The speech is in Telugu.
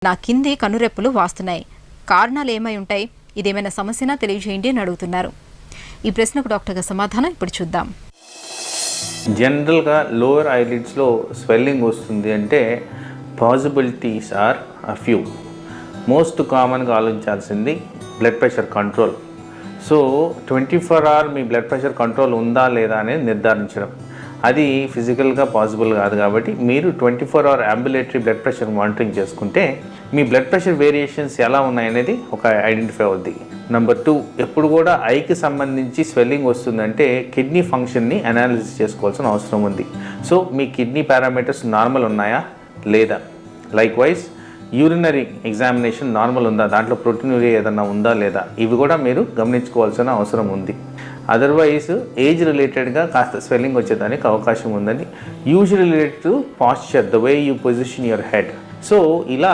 నా కింది కనురెప్పలు వాస్తున్నాయి. కారణాలు ఏమై ఉంటాయి? ఇదేమైనా సమస్యనా తెలియజేయండి అని అడుగుతున్నారు. ఈ ప్రశ్నకు డాక్టర్ గారి సమాధానం ఇప్పుడు చూద్దాం. జనరల్గా లోవర్ ఐలిడ్స్లో స్వెల్లింగ్ వస్తుంది అంటే possibilities are a few. Most కామన్గా ఆలోచించాల్సింది blood pressure control. So 24 hours మీ బ్లడ్ ప్రెషర్ కంట్రోల్ ఉందా లేదా అనేది నిర్ధారించడం, అది ఫిజికల్గా పాసిబుల్ కాదు. కాబట్టి మీరు 24 hours ambulatory blood pressure monitoring చేసుకుంటే మీ బ్లడ్ ప్రెషర్ వేరియేషన్స్ ఎలా ఉన్నాయనేది ఒక ఐడెంటిఫై అవుద్ది. నెంబర్ 2, ఎప్పుడు కూడా ఐకి సంబంధించి స్వెల్లింగ్ వస్తుందంటే కిడ్నీ ఫంక్షన్ని అనాలిసిస్ చేసుకోవాల్సిన అవసరం ఉంది. సో మీ కిడ్నీ పారామీటర్స్ నార్మల్ ఉన్నాయా లేదా, like wise urinary examination normal ఉందా, దాంట్లో ప్రోటీనూరియా ఏదన్నా ఉందా లేదా, ఇవి కూడా మీరు గమనించుకోవాల్సిన అవసరం ఉంది. అదర్వైజ్ ఏజ్ రిలేటెడ్గా కాస్త స్వెల్లింగ్ వచ్చేదానికి అవకాశం ఉందని, usually related to posture, the way you position your head. So ఇలా